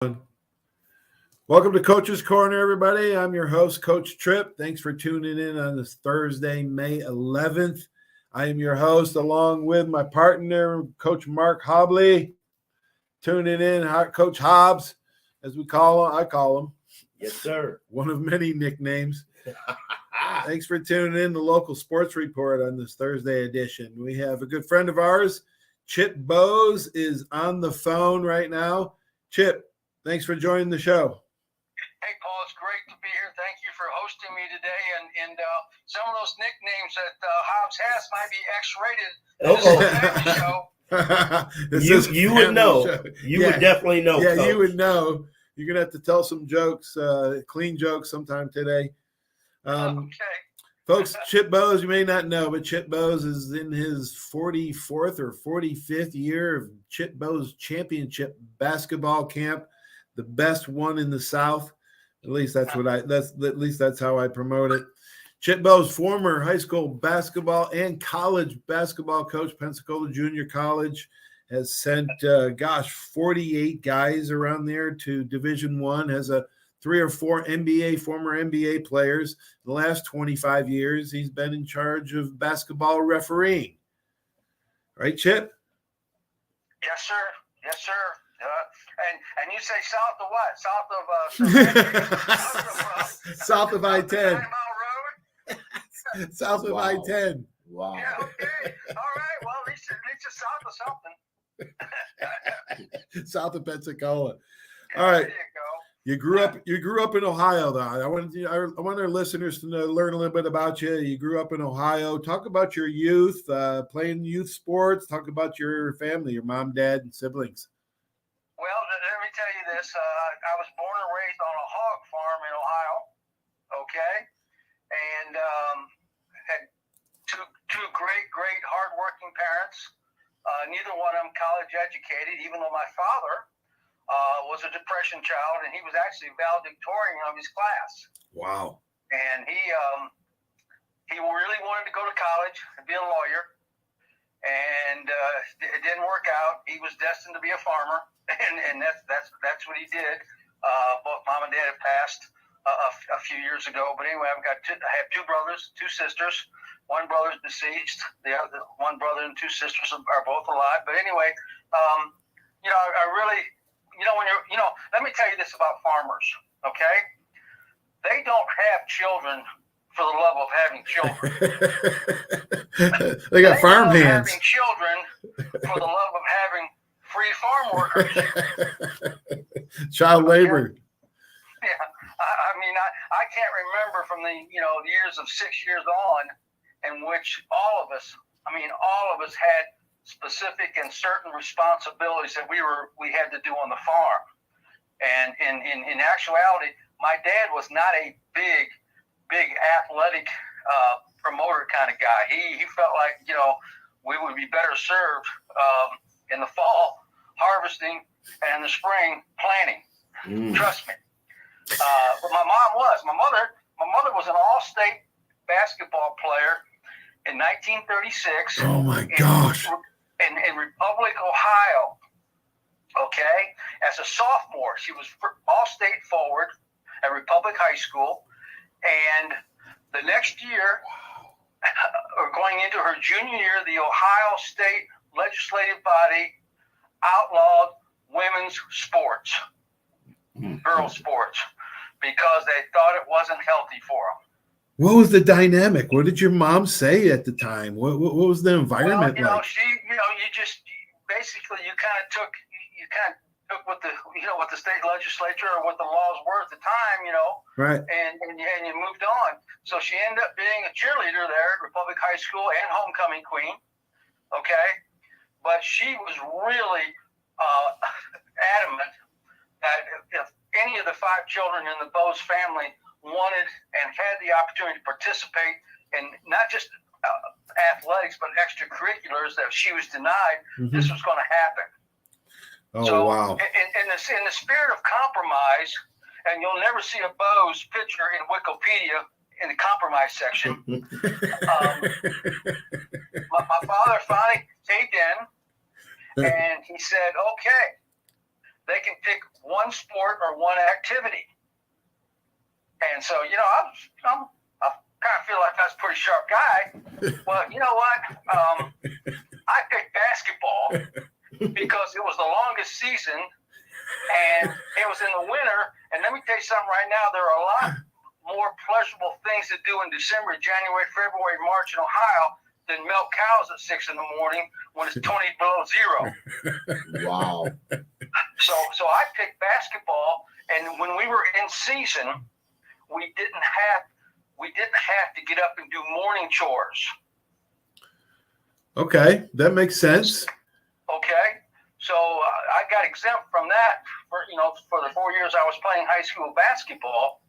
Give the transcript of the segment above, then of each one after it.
Welcome to Coach's Corner, everybody. I'm your host, Coach Tripp. Thanks for tuning in on this Thursday, May 11th. I am your host, along with my partner, Coach Mark Hobley. Tuning in, Coach Hobbs, as we call him. I call him. Yes, sir. One of many nicknames. Thanks for tuning in to Local Sports Report on this Thursday edition. We have a good friend of ours, Chip Boes, is on the phone right now. Chip, thanks for joining the show. Hey, Paul, it's great to be here. Thank you for hosting me today. And some of those nicknames that Hobbs has might be X-rated. You would know. Show. You would definitely know. Yeah, Coach. You would know. You're going to have to tell some jokes, clean jokes sometime today. Okay. Folks, Chip Boes, you may not know, but Chip Boes is in his 44th or 45th year of Chip Boes Championship basketball camp, the best one in the South. At least that's how I promote it. Chip Boes, former high school basketball and college basketball coach, Pensacola Junior College, has sent 48 guys around there to Division I, has 3 or 4 former NBA players. The last 25 years, he's been in charge of basketball refereeing. Right, Chip? Yes, sir. Yes, sir. And you say south of what? South of I-10. 9 Mile Road? South of I-10. Wow. Yeah, okay. All right. Well, at least it's south of something. South of Pensacola. All right. There you go. You grew up in Ohio, though. I want our listeners to learn a little bit about you. You grew up in Ohio. Talk about your youth, playing youth sports. Talk about your family, your mom, dad, and siblings. Well, let me tell you this. I was born and raised on a hog farm in Ohio, okay? And had two great, hardworking parents. Neither one of them college educated, even though my father was a Depression child, and he was actually valedictorian of his class. Wow. And he really wanted to go to college and be a lawyer, and it didn't work out. He was destined to be a farmer, and that's what he did. Both mom and dad have passed a few years ago, but anyway, I have 2 brothers, 2 sisters. One brother is deceased. The other one brother and 2 sisters are both alive. But anyway, I really, let me tell you this about farmers, okay? They don't have children for the love of having children. They got farm hands. Having children for the love of having free farm workers. Child labor. Yeah, I mean, I can't remember from the years of 6 years on in which all of us had specific and certain responsibilities that we had to do on the farm. And in actuality, my dad was not a big athletic promoter kind of guy. He felt like we would be better served in the fall harvesting and in the spring planting. Trust me. But my mom was. My mother was an all-state basketball player in 1936. Oh my gosh! In Republic, Ohio. Okay, as a sophomore, she was all-state forward at Republic High School, and the next year, or going into her junior year, the Ohio State legislative body outlawed women's sports, girls' sports, because they thought it wasn't healthy for them. What was the dynamic? What did your mom say at the time? What was the environment like? You kind of took what the state legislature or what the laws were at the time, right? And you moved on. So she ended up being a cheerleader there at Republic High School and homecoming queen. Okay, but she was really adamant that if any of the 5 children in the Boes family wanted and had the opportunity to participate in not just athletics but extracurriculars that she was denied, this was going to happen. Oh, so, wow. In the spirit of compromise, and you'll never see a Boes picture in Wikipedia in the compromise section, my father finally caved in, and he said, okay, they can pick one sport or one activity. And so, I kind of feel like I was a pretty sharp guy. Well, you know what? I picked basketball because it was the longest season, and it was in the winter. And let me tell you something right now, there are a lot more pleasurable things to do in December, January, February, March in Ohio than milk cows at 6 a.m. when it's 20 below zero. Wow. So I picked basketball, and when we were in season, we didn't have to get up and do morning chores. Okay, that makes sense. Okay, so I got exempt from that for the 4 years I was playing high school basketball.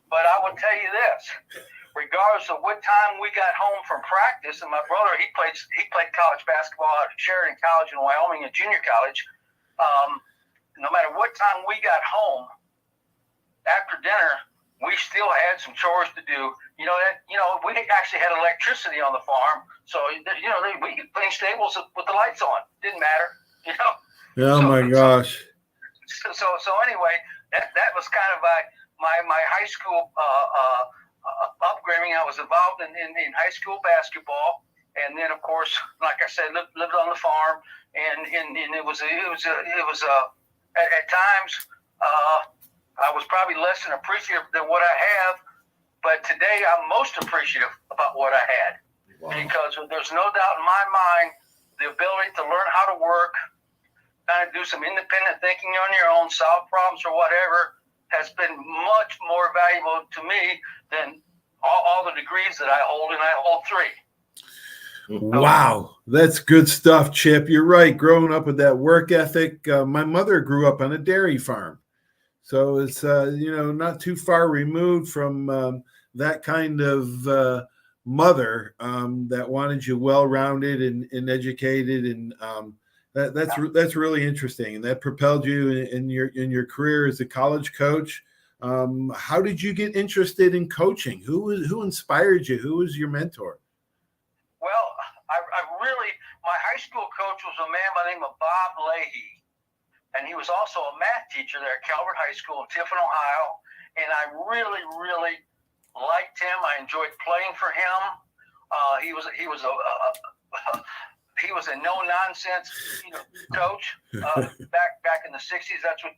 But I will tell you this: regardless of what time we got home from practice, and my brother he played college basketball at Sheridan College in Wyoming, a junior college. No matter what time we got home, after dinner, we still had some chores to do. We actually had electricity on the farm, so we could clean stables with the lights on. Didn't matter, Oh my gosh. So anyway, that was kind of my high school upbringing. I was involved in high school basketball, and then of course, like I said, lived on the farm, and it was at times. I was probably less than appreciative than what I have, but today I'm most appreciative about what I had. Wow. Because there's no doubt in my mind the ability to learn how to work, kind of do some independent thinking on your own, solve problems or whatever, has been much more valuable to me than all the degrees that I hold, and I hold 3. Wow, that's good stuff, Chip. You're right. Growing up with that work ethic, my mother grew up on a dairy farm. So it's, not too far removed from that kind of mother that wanted you well-rounded and educated. And that's really interesting. And that propelled you in your career as a college coach. How did you get interested in coaching? Who inspired you? Who was your mentor? Well, my high school coach was a man by the name of Bob Leahy. And he was also a math teacher there at Calvert High School in Tiffin, Ohio. And I really, really liked him. I enjoyed playing for him. He was a no nonsense coach back in the '60s. That's what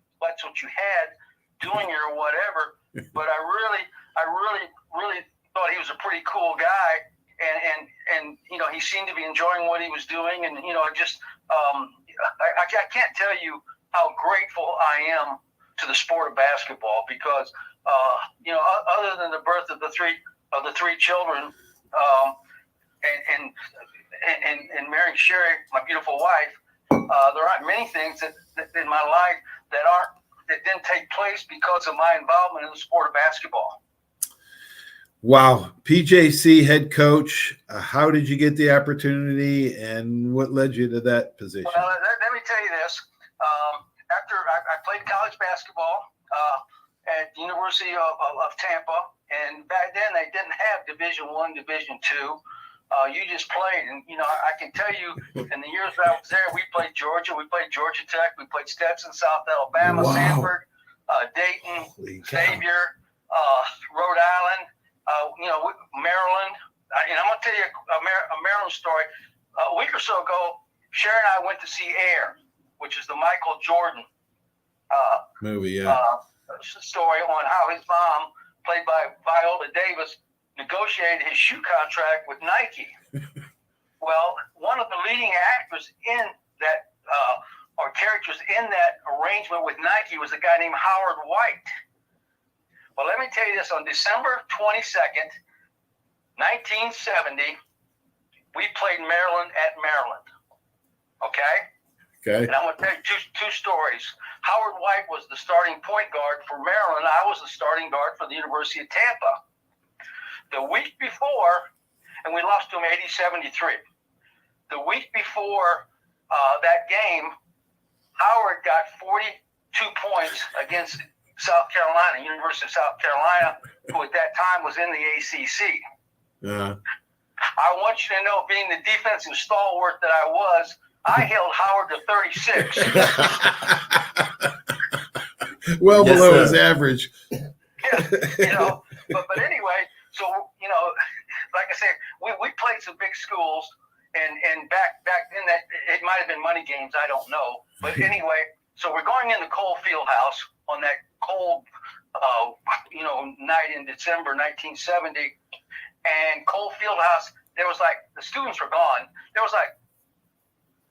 you had doing it or whatever. But I really thought he was a pretty cool guy. And he seemed to be enjoying what he was doing. And I can't tell you how grateful I am to the sport of basketball because, other than the birth of the three children, and marrying Sherry, my beautiful wife, there aren't many things that in my life that didn't take place because of my involvement in the sport of basketball. Wow. PJC head coach, how did you get the opportunity and what led you to that position? Well, let me tell you this. After I played college basketball at the University of Tampa, and back then they didn't have Division I, Division II. You just played, and I can tell you, in the years that I was there, we played Georgia, we played Georgia Tech, we played Stetson, South Alabama, wow. Sanford, Dayton, Xavier, Rhode Island, Maryland. And I'm going to tell you a Maryland story. A week or so ago, Sherry and I went to see Air, which is the Michael Jordan movie, story on how his mom, played by Viola Davis, negotiated his shoe contract with Nike. Well, one of the leading actors in that, or characters in that arrangement with Nike was a guy named Howard White. Well, let me tell you this. On December 22nd, 1970, we played Maryland at Maryland. Okay? Okay. And I'm going to tell you two stories. Howard White was the starting point guard for Maryland. I was the starting guard for the University of Tampa. The week before, and we lost to him 80-73. The week before that game, Howard got 42 points against South Carolina, University of South Carolina, who at that time was in the ACC. Yeah. I want you to know, being the defensive stalwart that I was, I held Howard to 36. Well Yes, below sir. his average. Yeah, but anyway, so like I said, we played some big schools, and back then that it might have been money games, I don't know. But anyway, so we're going into Cole Fieldhouse on that cold, night in December 1970, and Cole Fieldhouse, there was like the students were gone. There was like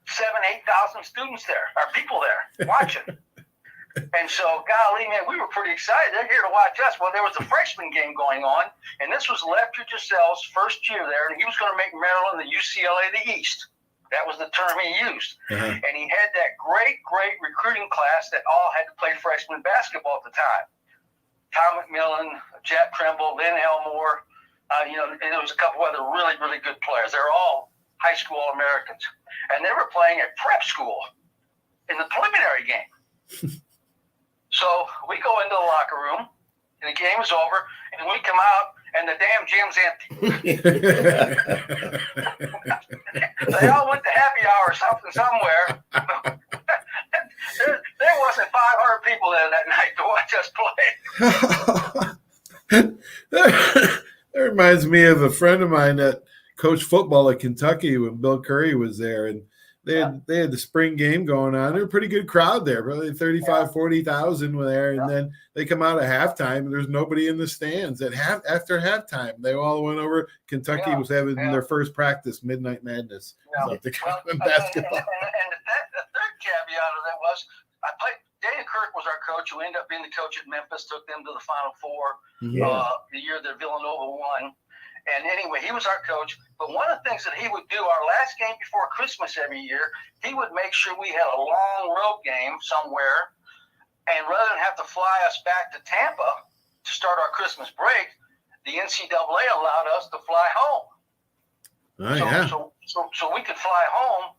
7,000-8,000 students there, or people there watching. And so, golly, man, we were pretty excited. They're here to watch us. Well, there was a freshman game going on, and this was Lefty Gisselle's first year there, and he was going to make Maryland the UCLA of the East. That was the term he used. Uh-huh. And he had that great recruiting class that all had to play freshman basketball at the time. Tom McMillan, Jack Trimble, Lynn Elmore, and there was a couple other really, really good players. They were all high school All-Americans. And they were playing at prep school in the preliminary game. So we go into the locker room, and the game is over, and we come out, and the damn gym's empty. They all went to happy hour or something somewhere. there wasn't 500 people there that night to watch us play. That reminds me of a friend of mine that coached football at Kentucky when Bill Curry was there, and they had the spring game going on. They were a pretty good crowd there, probably 40,000 were there, and then they come out at halftime, and there's nobody in the stands. After halftime, they all went over. Kentucky was having their first practice, Midnight Madness. Basketball. And the third caveat of that was Dana Kirk was our coach, who ended up being the coach at Memphis, took them to the Final Four the year that Villanova won. And anyway, he was our coach. But one of the things that he would do, our last game before Christmas every year, he would make sure we had a long road game somewhere. And rather than have to fly us back to Tampa to start our Christmas break, the NCAA allowed us to fly home. So we could fly home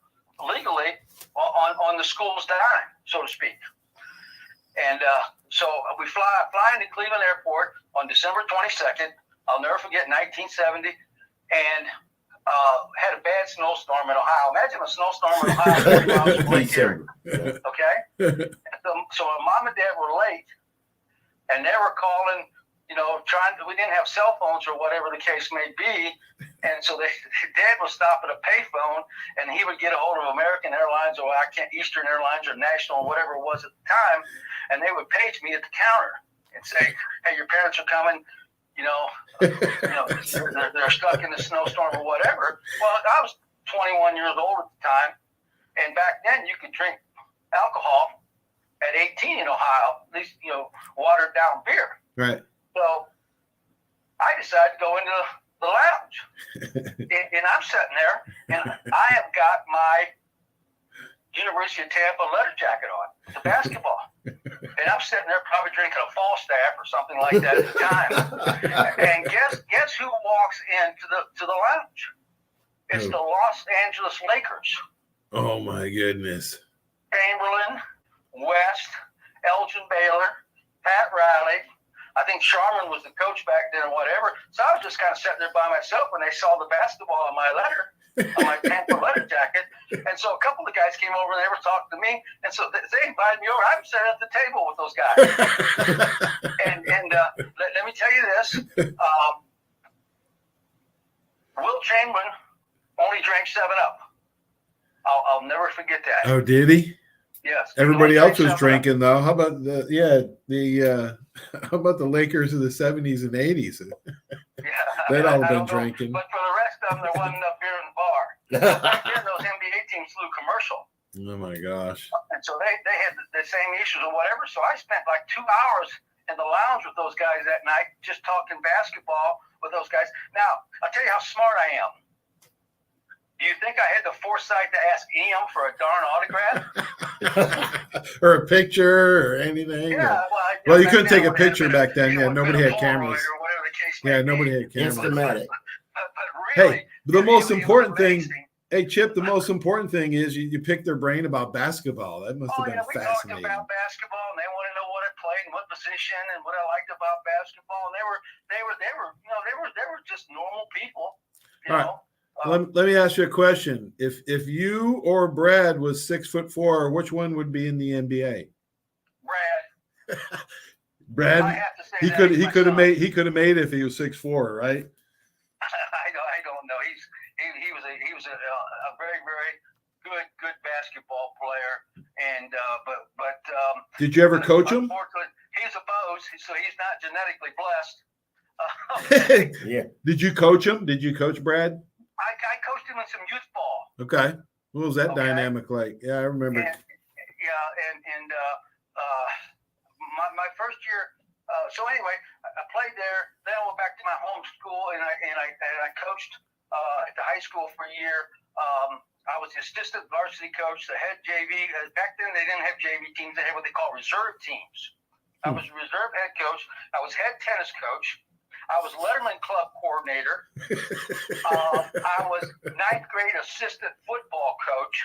legally on the school's dime, so to speak. And so we fly into Cleveland Airport on December 22nd. I'll never forget 1970, and had a bad snowstorm in Ohio. Imagine a snowstorm in Ohio 40 miles from Lake Erie. Okay? So mom and dad were late, and they were calling, we didn't have cell phones or whatever the case may be, and so dad would stop at a payphone, and he would get a hold of American Airlines or Eastern Airlines or National or whatever it was at the time, and they would page me at the counter and say, hey, your parents are coming. They're stuck in the snowstorm or whatever. Well, I was 21 years old at the time, and back then you could drink alcohol at 18 in Ohio, at least, watered down beer. Right. So I decided to go into the lounge, and I'm sitting there, and I have got my University of Tampa leather jacket on, the basketball. And I'm sitting there probably drinking a Falstaff or something like that at the time. And guess who walks into the lounge? It's the Los Angeles Lakers. Oh my goodness. Chamberlain, West, Elgin Baylor, Pat Riley. I think Sharman was the coach back then or whatever. So I was just kind of sitting there by myself when they saw the basketball on my letter. On my Tampa leather jacket, and so a couple of guys came over and they were talking to me, and so they invited me over. I'm sitting at the table with those guys, and let me tell you this: Will Chamberlain only drank 7-Up. I'll never forget that. Oh, did he? Yes. Everybody else was drinking though. How about how about the Lakers of the 70s and 80s? They'd all been drinking. But for the rest of them, there wasn't enough beer in the bar. Back then, those NBA teams flew commercial. Oh my gosh. And so they had the same issues or whatever. So I spent like 2 hours in the lounge with those guys that night, just talking basketball with those guys. Now, I'll tell you how smart I am. Do you think I had the foresight to ask Ian for a darn autograph? Or a picture or anything? Yeah. Well, you couldn't take a picture back then. Yeah, nobody had cameras. Or whatever the case Yeah, may nobody be. had cameras. Instamatic. But really, The most important thing, amazing. hey, Chip, the most important thing is you pick their brain about basketball. That must have been We talked fascinating. about basketball, and they want to know what I played and what position and what I liked about basketball. And they were just normal people, you know. Let me ask you a question. If you or Brad was 6'4", which one would be in the NBA? Brad. Brad, I have to say he could have made it if he was 6'4", right? I don't know. He was a very, very good basketball player, and but did you ever coach him? Unfortunately, he's a Boes, so he's not genetically blessed. Yeah. Did you coach him? Did you coach Brad? I coached him in some youth ball. Okay. What was that dynamic like? Yeah, I remember. My first year. So anyway, I played there. Then I went back to my home school, and I coached at the high school for a year. I was the assistant varsity coach, the head JV. Back then, they didn't have JV teams; they had what they call reserve teams. I was reserve head coach. I was head tennis coach. I was Letterman Club coordinator. I was ninth grade assistant football coach,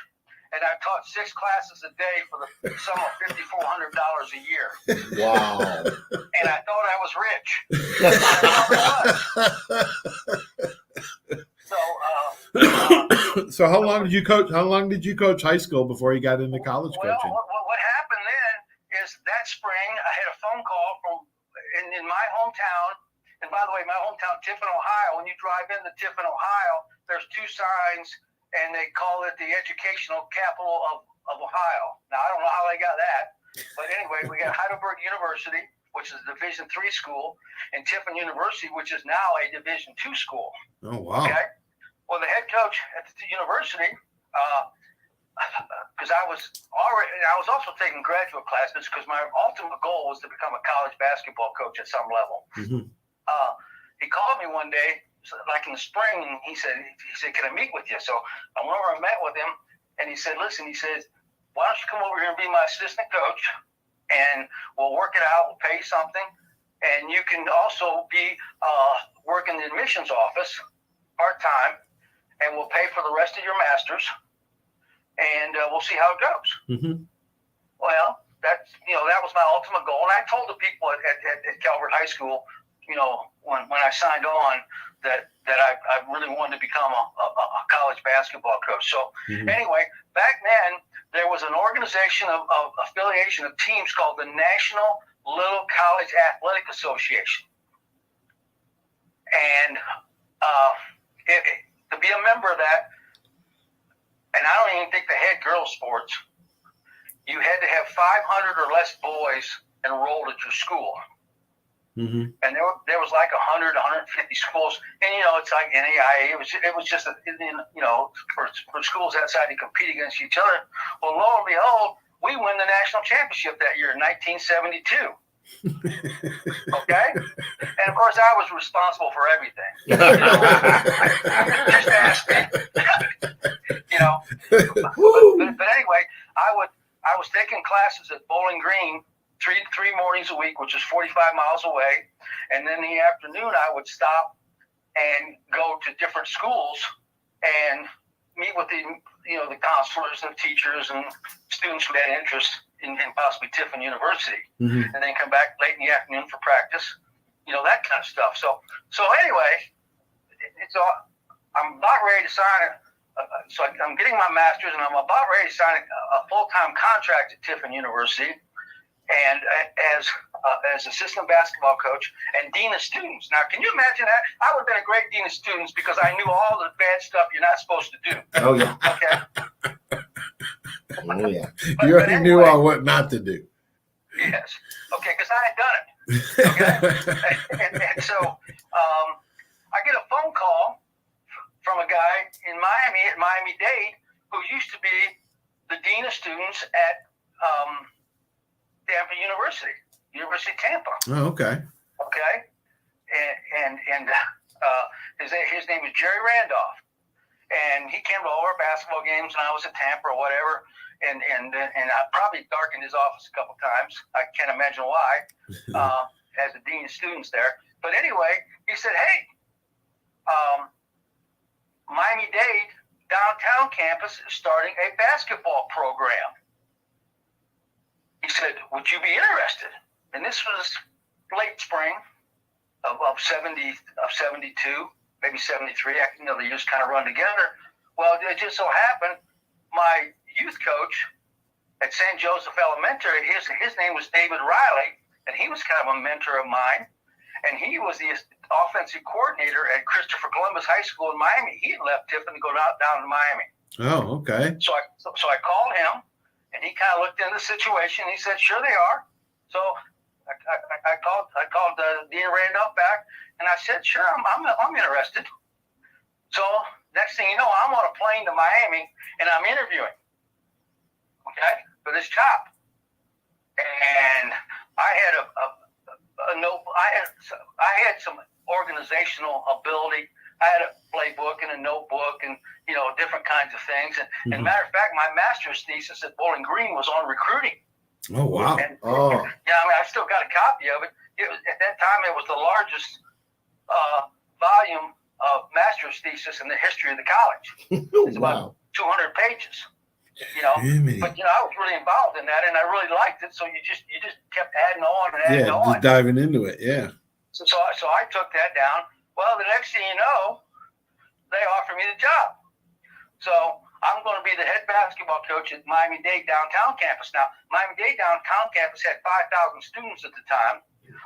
and I taught 6 classes a day for the sum of $5,400 a year. Wow! And I thought I was rich. So how long did you coach? How long did you coach high school before you got into college coaching? What happened then is that spring I had a phone call from in my hometown. And by the way, my hometown, Tiffin, Ohio. When you drive into Tiffin, Ohio, there's 2 signs, and they call it the educational capital of Ohio. Now I don't know how they got that, but anyway, we got Heidelberg University, which is a Division III school, and Tiffin University, which is now a Division II school. Oh wow! Okay. Well, the head coach at the university, because I was also taking graduate classes because my ultimate goal was to become a college basketball coach at some level. Mm-hmm. He called me one day, like in the spring, and he said, "Can I meet with you?" So I went over and met with him, and he said, "Listen," he says, "why don't you come over here and be my assistant coach, and we'll work it out. We'll pay you something, and you can also be work in the admissions office part time, and we'll pay for the rest of your masters, and we'll see how it goes." Mm-hmm. Well, that was my ultimate goal, and I told the people at Calvert High School, when I signed on, that I really wanted to become a college basketball coach. So Anyway, back then there was an organization of affiliation of teams called the National Little College Athletic Association, and to be a member of that, and I don't even think they had girls sports, you had to have 500 or less boys enrolled at your school. Mm-hmm. And there was like 100, 150 schools, and it's like NAIA. It was just for schools outside to compete against each other. Well, lo and behold, we win the national championship that year in 1972. Okay, and of course I was responsible for everything. Just ask me. But anyway, I was taking classes at Bowling Green. Three mornings a week, which is 45 miles away, and then in the afternoon I would stop and go to different schools and meet with the counselors and teachers and students who had interest in possibly Tiffin University, and then come back late in the afternoon for practice, that kind of stuff. So anyway, I'm about ready to sign it. So I'm getting my master's, and I'm about ready to sign a full-time contract at Tiffin University. And as assistant basketball coach and dean of students. Now, can you imagine that? I would have been a great dean of students because I knew all the bad stuff you're not supposed to do. Oh yeah. Okay. Oh yeah. You already knew all what not to do. Yes. Okay, because I had done it. Okay. and so I get a phone call from a guy in Miami at Miami-Dade who used to be the dean of students at Tampa University of Tampa. Oh, okay. Okay, and his name is Jerry Randolph, and he came to all our basketball games when I was at Tampa or whatever, and I probably darkened his office a couple times. I can't imagine why, as a dean of students there. But anyway, he said, "Hey, Miami-Dade downtown campus is starting a basketball program." He said, "Would you be interested?" And this was late spring of 72, maybe 73. The years kind of run together. Well, it just so happened my youth coach at St. Joseph Elementary, his name was David Riley, and he was kind of a mentor of mine. And he was the offensive coordinator at Christopher Columbus High School in Miami. He had left Tiffin to go down to Miami. Oh, okay. So I called him, and he kind of looked into the situation. He said, "Sure they are." So I called Dean Randolph back, and I said, "Sure, I'm interested." So next thing you know, I'm on a plane to Miami, and I'm interviewing, okay, for this job. And I had I had some organizational ability. I had a playbook and a notebook and, different kinds of things. And matter of fact, my master's thesis at Bowling Green was on recruiting. Oh, wow. And, I still got a copy of it. At that time, it was the largest volume of master's thesis in the history of the college. It's about 200 pages. But I was really involved in that, and I really liked it. So you just kept adding on and adding on. Just diving into it. Yeah. So I took that down. Well, the next thing you know, they offered me the job. So I'm going to be the head basketball coach at Miami-Dade downtown campus. Now, Miami-Dade downtown campus had 5,000 students at the time.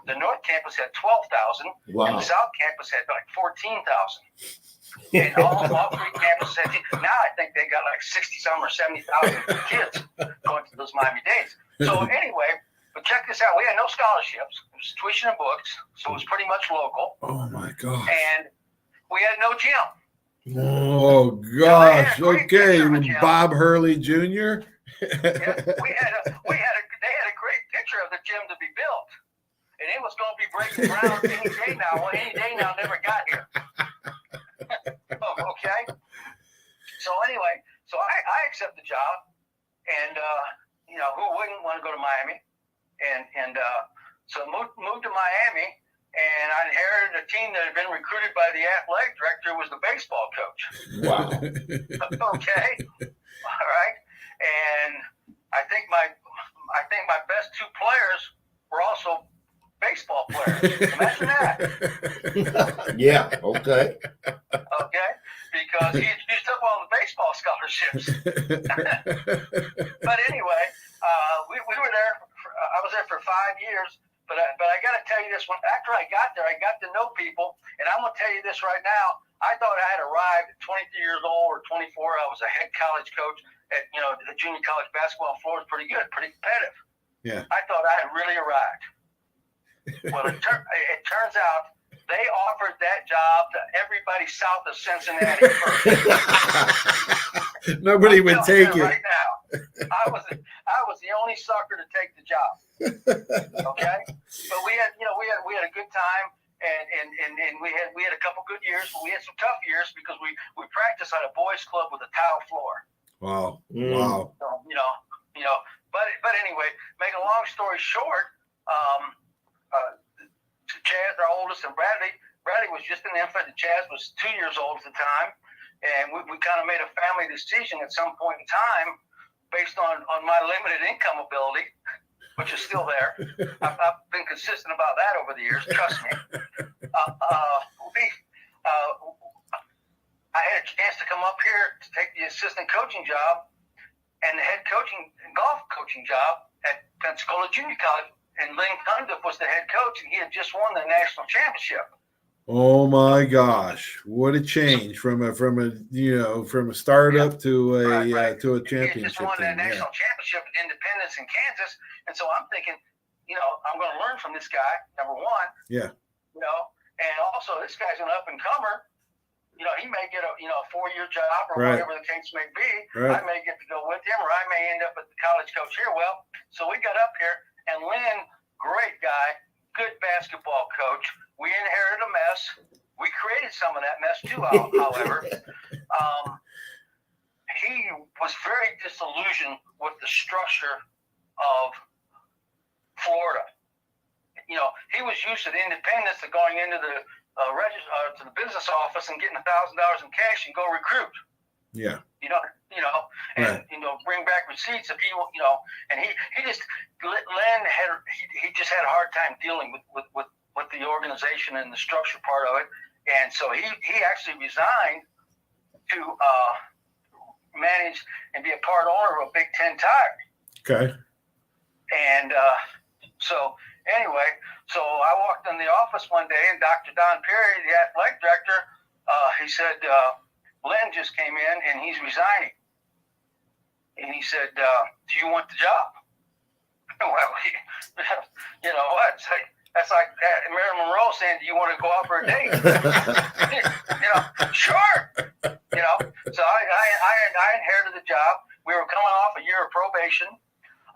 The North campus had 12,000. Wow. And the South campus had like 14,000. And all three campuses had, now I think they got like 60-some or 70,000 kids going to those Miami-Dades. So anyway, but check this out. We had no scholarships. It was tuition and books, so it was pretty much local. Oh, my gosh. And we had no gym. Oh, gosh. Okay. Bob Hurley Jr. Yeah, they had a great picture of the gym to be built. And it was going to be breaking ground any day now. Well, any day now never got here. Okay. So anyway, I accept the job, and who wouldn't want to go to Miami? And so moved to Miami, and I inherited a team that had been recruited by the athletic director, who was the baseball coach. Wow. Okay. All right. And I think my best two players were also baseball players. Imagine that. Yeah. Okay. Okay. Because he used up all the baseball scholarships. But anyway, we were there. I was there for 5 years. But I got to tell you this one. After I got there, I got to know people, and I'm going to tell you this right now. I thought I had arrived at 23 years old or 24. I was a head college coach at the junior college basketball floor was pretty good, pretty competitive. Yeah. I thought I had really arrived. Well, it turns out they offered that job to everybody south of Cincinnati first. Nobody would take it. Right now, I was the only sucker to take the job. Okay, but we had a good time, and we had a couple good years, but we had some tough years because we practiced at a boys' club with a tile floor. Wow. Wow. So, but anyway, make a long story short, Chaz, our oldest, and Bradley was just an infant, and Chaz was 2 years old at the time, and we kind of made a family decision at some point in time based on my limited income ability, which is still there. I've been consistent about that over the years, trust me. I had a chance to come up here to take the assistant coaching job and the head coaching and golf coaching job at Pensacola Junior College. And Lynn Cundiff was the head coach, and he had just won the national championship. Oh my gosh! What a change from a startup to a championship. He had just won that national championship at Independence in Kansas, and so I'm thinking, I'm going to learn from this guy. Number one, yeah, and also this guy's an up and comer. He may get a 4-year job or right. whatever the case may be. Right. I may get to go with him, or I may end up at the college coach here. Well, so we got up here. And Lynn, great guy, good basketball coach. We inherited a mess. We created some of that mess too, however. He was very disillusioned with the structure of Florida. He was used to the independence of going into the to the business office and getting $1,000 in cash and go recruit. Yeah. And bring back receipts if and he just had a hard time dealing with the organization and the structure part of it, And so he actually resigned to manage and be a part owner of a Big Ten tire. Okay. And so anyway, so I walked in the office one day, and Dr. Don Perry, the athletic director, he said, Lynn just came in and he's resigning. And he said, do you want the job? Well, you know what? That's like Marilyn Monroe saying, do you want to go out for a date? You know, sure. You know, so I inherited the job. We were coming off a year of probation.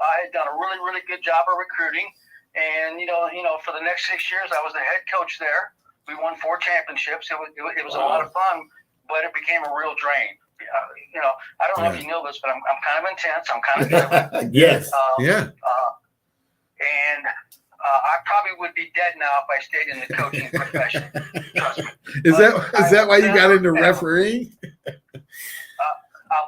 I had done a really, really good job of recruiting. And, you know, for the next 6 years, I was the head coach there. We won 4 championships. It was a lot of fun, but it became a real drain. You know, I don't know if you know this, but I'm kind of intense. I'm kind of different. Yes. And I probably would be dead now if I stayed in the coaching profession. Trust me. Is that why you got into refereeing? I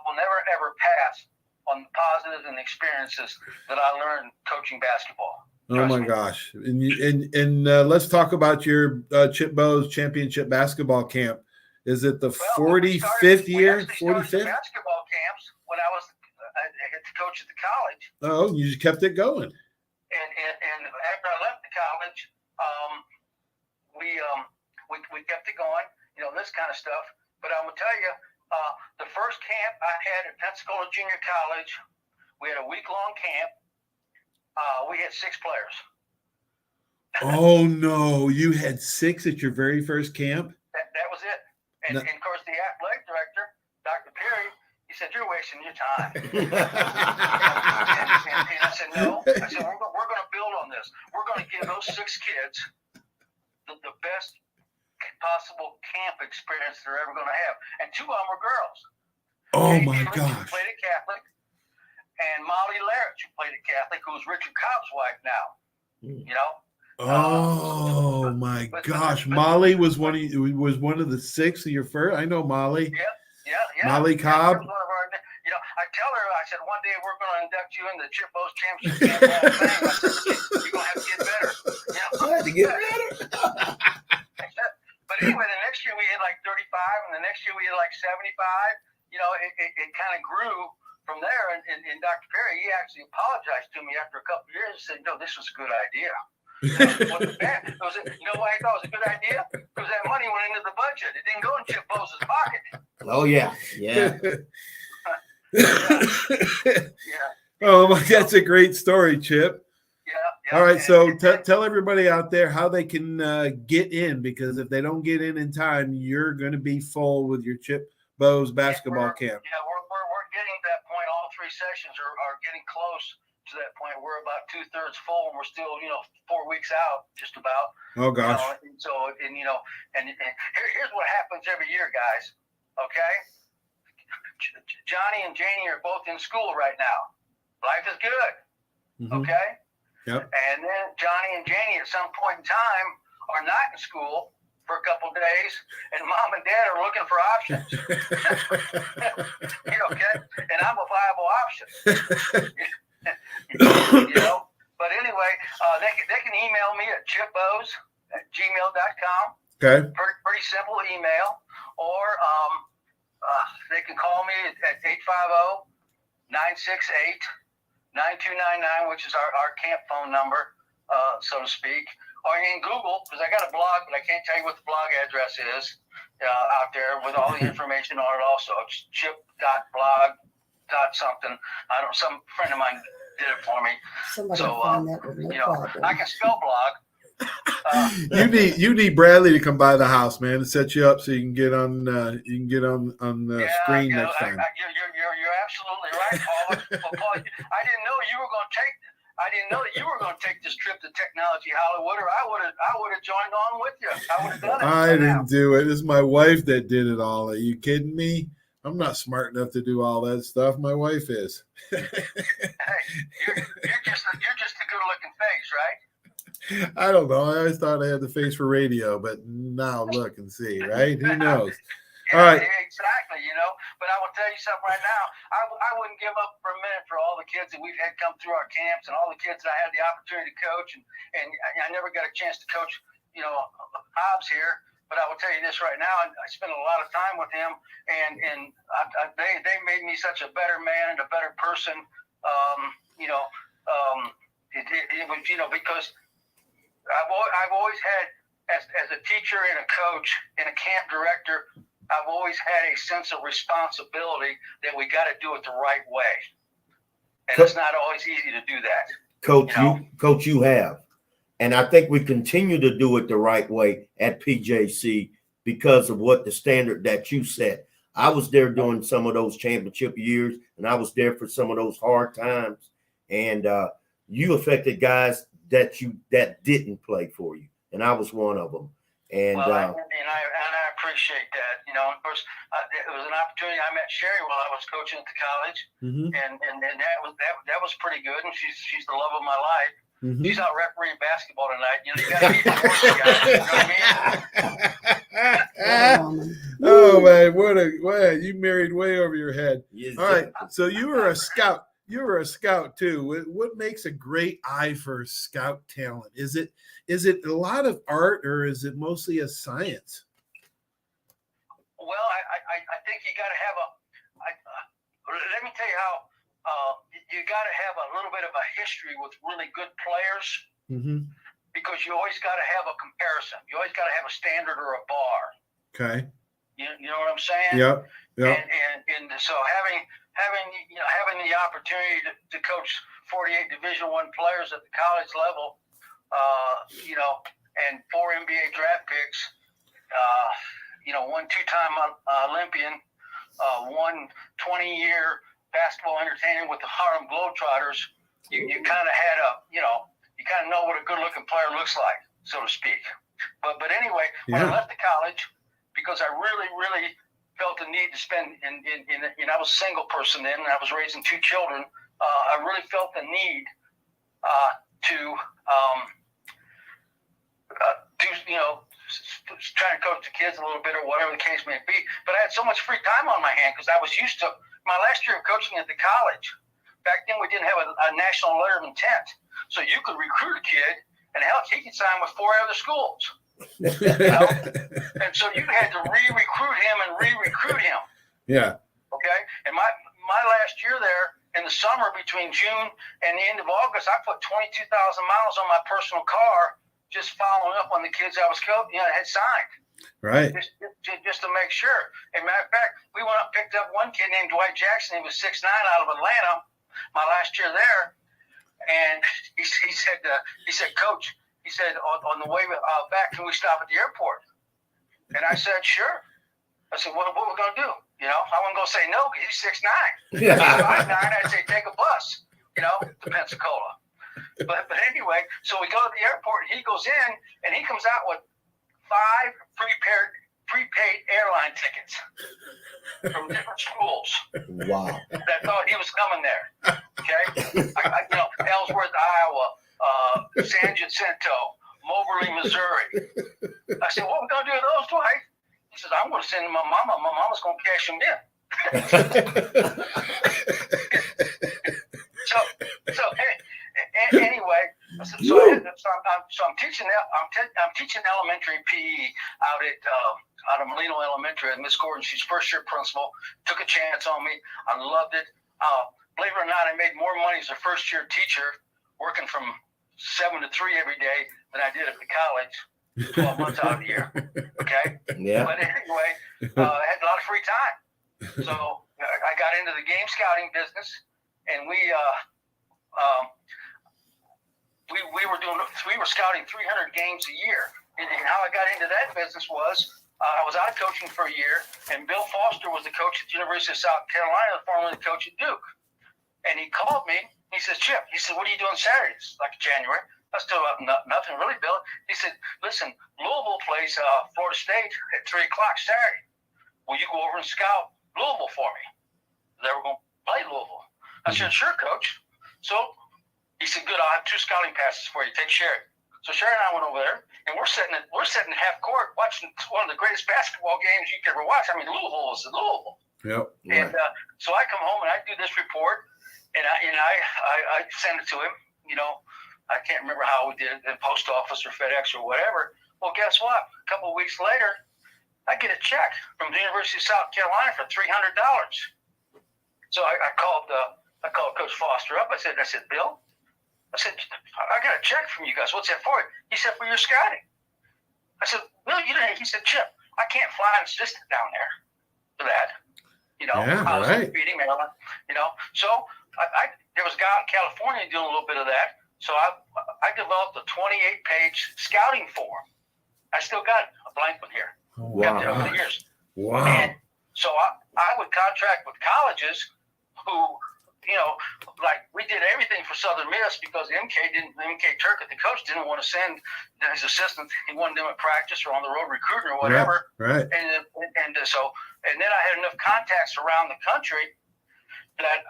will never ever pass on the positives and experiences that I learned coaching basketball. Oh my gosh! And let's talk about your Chip Boes championship basketball camp. Is it the 45th year? 45th basketball camps when I was head coach at the college. Oh, you just kept it going. And after I left the college, we kept it going. You know, this kind of stuff. But I will tell you, the first camp I had at Pensacola Junior College, we had a week-long camp. We had 6 players. Oh no, you had 6 at your very first camp? That was it. And of course, the athletic director, Dr. Perry, he said, "You're wasting your time." and I said, "No." I said, "We're going to build on this. We're going to give those 6 kids the best possible camp experience they're ever going to have." And 2 of them were girls. Oh Katie my Lynch, gosh! who played at Catholic, and Molly Larrett, who played at Catholic, who's Richard Cobb's wife now. You know. Oh my gosh! Molly was one of the 6 of your first. I know Molly. Yeah. Molly Cobb. You know, I tell her, I said, one day we're going to induct you in the Chip Boes Championship Camp Hall of Fame. I said, you're going to have to get better. You know? I had to get better. But anyway, the next year we had like 35, and the next year we had like 75. You know, it kind of grew from there. And Dr. Perry, he actually apologized to me after a couple of years and said, "No, this was a good idea." You know why I thought it was a good idea? Because that money went into the budget. It didn't go in Chip Boes' pocket. Oh yeah. Oh, that's a great story, Chip. Yeah. All right, so tell everybody out there how they can get in, because if they don't get in time, you're going to be full with your Chip Boes basketball camp. Yeah, we're getting to that point. All 3 sessions are getting close to that point. We're about 2/3 full, and we're still, 4 weeks out, just about. Oh gosh. Here's what happens every year, guys. Okay, Johnny and Janie are both in school right now. Life is good. Mm-hmm. Okay. Yep. And then Johnny and Janie at some point in time are not in school for a couple of days, and Mom and Dad are looking for options. Okay, and I'm a viable option. But anyway, they can email me at chipboes@gmail.com. Okay. Pretty simple email, or they can call me at 850-968-9299, which is our camp phone number, so to speak. Or you can Google, because I got a blog, but I can't tell you what the blog address is out there with all the information on it. Also, it's chip.blog.something. Some friend of mine did it for me. Somebody found that with no problem. I can spell blog. You need Bradley to come by the house, man, and set you up so you can get on the screen next time. You're absolutely right, Paul. Well, Paul, I didn't know you were going to take this trip to Technology Hollywood, or I would have joined on with you. I would have done it. I didn't do it. It's my wife that did it all. Are you kidding me? I'm not smart enough to do all that stuff. My wife is. Hey, you're just a good-looking face, right? I don't know. I always thought I had the face for radio, but now look and see, right? Who knows? Yeah, all right. Exactly, But I will tell you something right now. I wouldn't give up for a minute for all the kids that we've had come through our camps, and all the kids that I had the opportunity to coach, and I never got a chance to coach, Hobbs here. But I will tell you this right now: I spent a lot of time with him, and they made me such a better man and a better person. It was because I've always had as a teacher and a coach and a camp director, I've always had a sense of responsibility that we got to do it the right way, and it's not always easy to do that. Coach, you have. And I think we continue to do it the right way at PJC because of what the standard that you set. I was there during some of those championship years, and I was there for some of those hard times. And you affected guys that didn't play for you, and I was one of them. And I appreciate that. Of course, it was an opportunity. I met Sherry while I was coaching at the college, and that was pretty good. And she's the love of my life. She's out refereeing basketball tonight. You got to be the guy. Oh man, you married way over your head. Yes, all right, so you were a scout. You were a scout too. What makes a great eye for scout talent? Is it a lot of art, or is it mostly a science? Well, I think you got to have let me tell you how. You got to have a little bit of a history with really good players, because you always got to have a comparison. You always got to have a standard or a bar. Okay. You know what I'm saying? Yep. And so having the opportunity to coach 48 Division I players at the college level, and 4 NBA draft picks, one 2-time Olympian, one 20-year basketball entertainer with the Harlem Globetrotters, you kind of had you kind of know what a good-looking player looks like, so to speak. But anyway, when I left the college, because I really, really felt the need to spend I was a single person then, and I was raising 2 children. I really felt the need to try to coach the kids a little bit or whatever the case may be. But I had so much free time on my hand because I was used to my last year of coaching at the college. Back then, we didn't have a national letter of intent, so you could recruit a kid, and hell, he could sign with 4 other schools. And so you had to re-recruit him and re-recruit him. Yeah. Okay. And my last year there, in the summer between June and the end of August, I put 22,000 miles on my personal car, just following up on the kids I was coaching, had signed. Right. Just to make sure. As a matter of fact, we went up, picked up one kid named Dwight Jackson. He was 6'9" out of Atlanta, my last year there. And he said, Coach, he said, on the way back, can we stop at the airport? And I said, sure. I said, what are we going to do? I wasn't going to say no because he's 6'9". If he's 5'9", I'd say take a bus, to Pensacola. But anyway, so we go to the airport, and he goes in, and he comes out with 5 prepaid airline tickets from different schools. Wow. That thought he was coming there. Okay? Ellsworth, Iowa, San Jacinto, Moberly, Missouri. I said, what are we going to do with those, Dwight? He says, I'm going to send them to my mama. My mama's going to cash them in. Anyway, so I'm teaching. I'm teaching elementary PE out of Molino Elementary. And Miss Gordon, she's first year principal, took a chance on me. I loved it. Believe it or not, I made more money as a first year teacher working from 7 to 3 every day than I did at the college 12 months out of the year. Okay. Yeah. But anyway, I had a lot of free time, so I got into the game scouting business, and we were scouting 300 games a year. And how I got into that business was I was out of coaching for a year, and Bill Foster was the coach at the University of South Carolina, formerly the coach at Duke. And he called me. He says, Chip, he said, what are you doing Saturdays? Like January. I still have nothing really, Bill. He said, listen, Louisville plays Florida State at 3 o'clock Saturday. Will you go over and scout Louisville for me? They were going to play Louisville. I said, sure, Coach. So he said, good, I'll have 2 scouting passes for you. Take Sherry. So Sherry and I went over there, and we're sitting half court watching one of the greatest basketball games you could ever watch. I mean, Louisville is Louisville. Yep. And so I come home and I do this report, and I send it to him, I can't remember how we did it, the post office or FedEx or whatever. Well, guess what? A couple of weeks later, I get a check from the University of South Carolina for $300. So I called Coach Foster up. I said, Bill, I said, I got a check from you guys. What's that for? He said, for your scouting. I said, Bill, you didn't. He said, Chip, I can't fly an assistant down there for that. I was beating Maryland. So there was a guy in California doing a little bit of that. So I developed a 28-page scouting form. I still got a blank one here. Wow. Kept it over the years. Wow. And so I would contract with colleges who, like we did everything for Southern Miss because MK Turkett, the coach, didn't want to send his assistant. He wanted them at practice or on the road recruiting or whatever. Right. And then I had enough contacts around the country that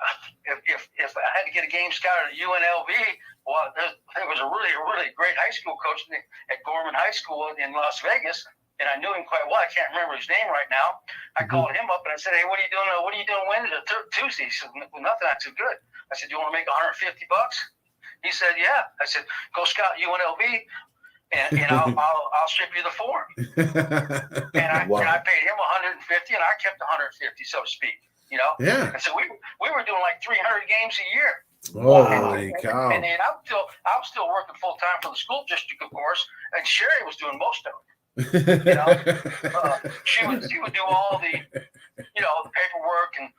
if I had to get a game scouted at UNLV, well, there was a really great high school coach at Gorman High School in Las Vegas. And I knew him quite well. I can't remember his name right now. I called him up and I said, "Hey, what are you doing? What are you doing Wednesday, Tuesday?" He said, "Well, nothing." I said, "Good." I said, "You want to make $150?" He said, "Yeah." I said, "Go scout UNLV, and I'll ship you the form." And I paid him $150, and I kept $150, so to speak. Yeah. And so we were doing like 300 games a year. Holy cow! And then I was still working full time for the school district, of course, and Sherry was doing most of it. She would do all the paperwork and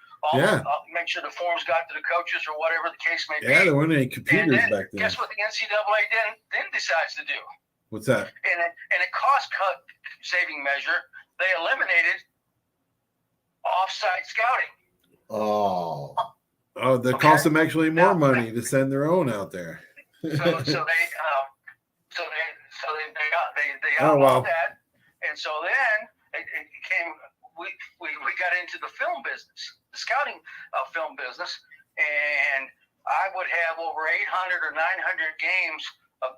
make sure the forms got to the coaches or whatever the case may be. Yeah, there weren't any computers back then. Guess what the NCAA then decides to do? What's that? In a cost cut saving measure, they eliminated off-site scouting. Oh, that cost them actually more money to send their own out there. They outlawed that, and so then it came. We got into the film business, the scouting film business, and I would have over 800 or 900 games of,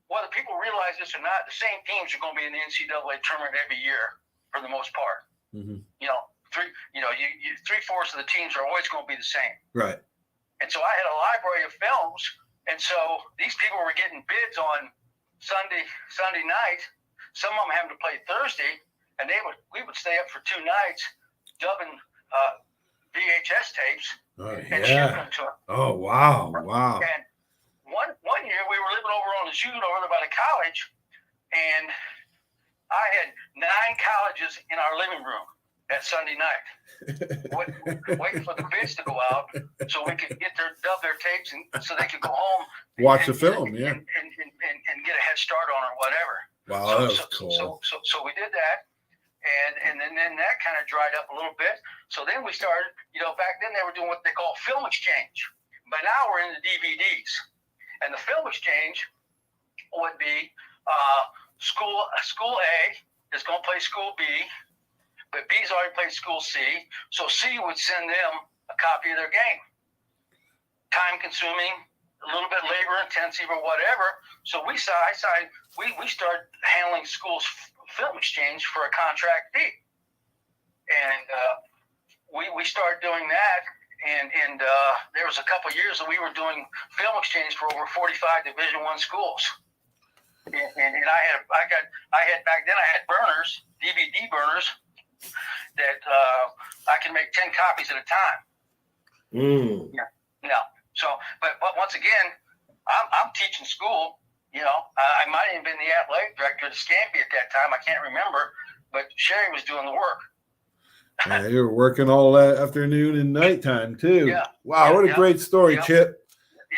whether people realize this or not, the same teams are going to be in the NCAA tournament every year for the most part. Mm-hmm. Three-fourths of the teams are always going to be the same. Right. And so I had a library of films, and so these people were getting bids on Sunday night. Some of them having to play Thursday, and we would stay up for 2 nights dubbing VHS tapes and shipping them to them. Oh wow! And one year we were living over on the June over there by the college, and I had 9 colleges in our living room that Sunday night, waiting for the bids to go out so we could dub their tapes, and so they could go home, watch the film, and get a head start on it or whatever. Wow, that was cool. So we did that, and then that kind of dried up a little bit. So then we started, back then they were doing what they call film exchange, but now we're in the DVDs, and the film exchange would be school A is going to play school B. But B's already played school C, so C would send them a copy of their game. Time consuming, a little bit labor intensive or whatever. So we started handling schools' film exchange for a contract fee. And we started doing that, and there was a couple of years that we were doing film exchange for over 45 Division I schools. And I had burners, DVD burners, that I can make 10 copies at a time. Yeah. So, but once again, I'm teaching school. I might have even been the athletic director at Scampy at that time. I can't remember, but Sherry was doing the work. You were working all that afternoon and nighttime too. Yeah. Wow, what a great story, Chip.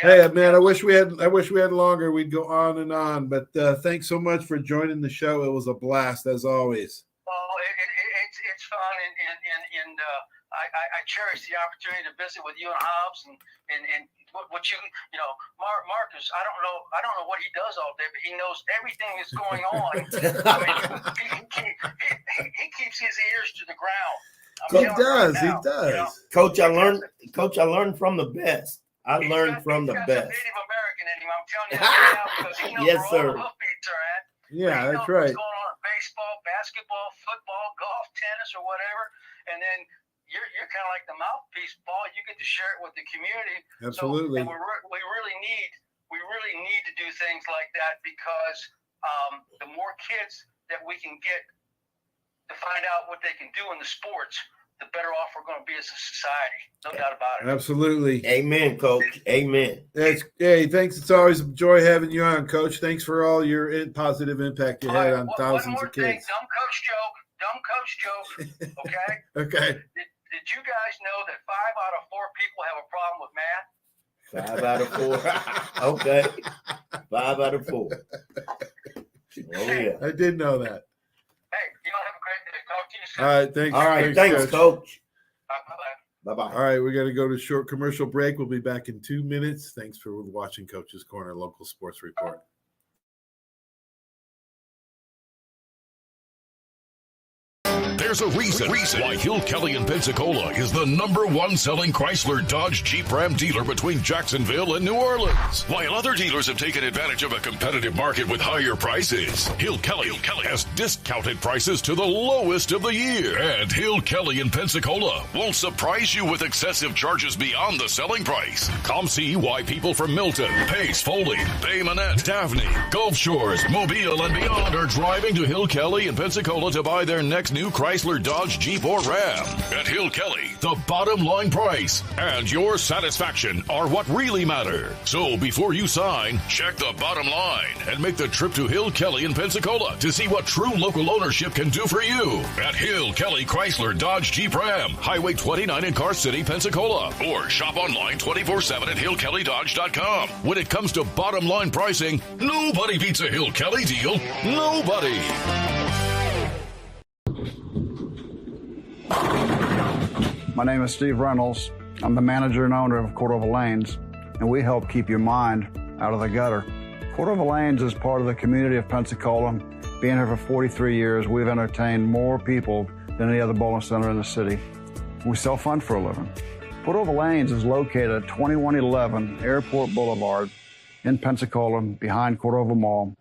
Yeah. Hey, man, I wish we had longer. We'd go on and on, but thanks so much for joining the show. It was a blast as always. It's fun, and I cherish the opportunity to visit with you and Hobbs and what Marcus. I don't know what he does all day, but he knows everything that's going on. He keeps his ears to the ground. He does. Coach, I learned from the best. I learned from the best. Native American in him, I'm telling you right now, because he knows Yes, where sir. all the hoofbeats are at. Yeah, He that's knows right. What's going on in baseball, basketball, football, golf, tennis, or whatever, and then you're kind of like the mouthpiece, Paul. You get to share it with the community. Absolutely. So, and we really need we really need to do things like that because the more kids that we can get to find out what they can do in the sports, the better off we're going to be as a society. No doubt about it. Absolutely. Amen, Coach. Amen. Hey, thanks. It's always a joy having you on, Coach. Thanks for all your positive impact you had on thousands of kids. Dumb coach joke. Okay? Okay. Did you guys know that 5 out of 4 people have a problem with math? 5 out of 4. Okay. 5 out of 4. Oh, yeah. I did know that. Hey, you all have a great day. Talk to you soon. All right. Thanks. All right. Thanks, Coach. Bye-bye. Bye-bye. All right. We got to go to short commercial break. We'll be back in 2 minutes. Thanks for watching Coach's Corner Local Sports Report. There's a reason why Hill Kelly in Pensacola is the #1 selling Chrysler Dodge Jeep Ram dealer between Jacksonville and New Orleans. While other dealers have taken advantage of a competitive market with higher prices, Hill Kelly has discounted prices to the lowest of the year. And Hill Kelly in Pensacola won't surprise you with excessive charges beyond the selling price. Come see why people from Milton, Pace, Foley, Bay Minette, Daphne, Gulf Shores, Mobile, and beyond are driving to Hill Kelly in Pensacola to buy their next new Chrysler, Dodge, Jeep, or Ram. At Hill Kelly, the bottom line price and your satisfaction are what really matter. So before you sign, check the bottom line and make the trip to Hill Kelly in Pensacola to see what true local ownership can do for you. At Hill Kelly Chrysler, Dodge, Jeep, Ram, Highway 29 in Car City, Pensacola. Or shop online 24/7 at hillkellydodge.com. When it comes to bottom line pricing, nobody beats a Hill Kelly deal. Nobody. My name is Steve Reynolds. I'm the manager and owner of Cordova Lanes, and we help keep your mind out of the gutter. Cordova Lanes is part of the community of Pensacola. Being here for 43 years, we've entertained more people than any other bowling center in the city. We sell fun for a living. Cordova Lanes is located at 2111 Airport Boulevard in Pensacola, behind Cordova Mall.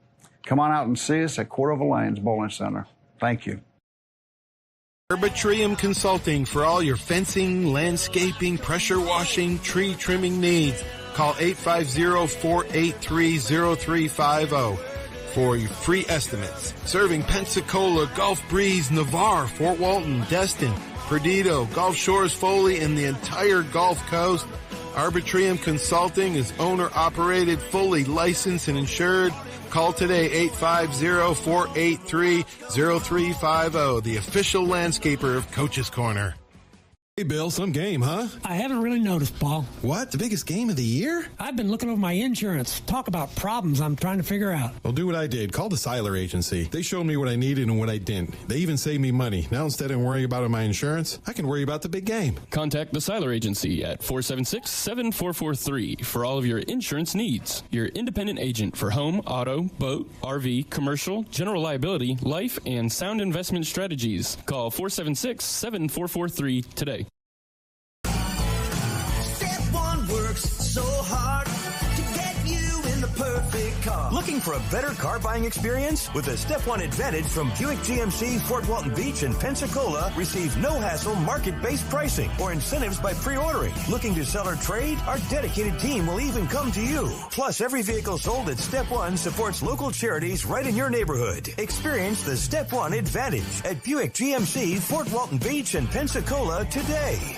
Come on out and see us at Cordova Lanes Bowling Center. Thank you. Arbitrium Consulting for all your fencing, landscaping, pressure washing, tree trimming needs. Call 850-483-0350 for your free estimates. Serving Pensacola, Gulf Breeze, Navarre, Fort Walton, Destin, Perdido, Gulf Shores, Foley, and the entire Gulf Coast. Arbitrium Consulting is owner-operated, fully licensed and insured. Call today, 850-483-0350, the official landscaper of Coach's Corner. Hey, Bill, some game, huh? I haven't really noticed, Paul. What? The biggest game of the year? I've been looking over my insurance. Talk about problems I'm trying to figure out. Well, do what I did. Call the Seiler Agency. They showed me what I needed and what I didn't. They even saved me money. Now, instead of worrying about my insurance, I can worry about the big game. Contact the Seiler Agency at 476-7443 for all of your insurance needs. Your independent agent for home, auto, boat, RV, commercial, general liability, life, and sound investment strategies. Call 476-7443 today. So hard to get you in the perfect car. Looking for a better car buying experience? With the Step 1 Advantage from Buick GMC, Fort Walton Beach, and Pensacola, receive no-hassle market-based pricing or incentives by pre-ordering. Looking to sell or trade? Our dedicated team will even come to you. Plus, every vehicle sold at Step 1 supports local charities right in your neighborhood. Experience the Step 1 Advantage at Buick GMC, Fort Walton Beach, and Pensacola today.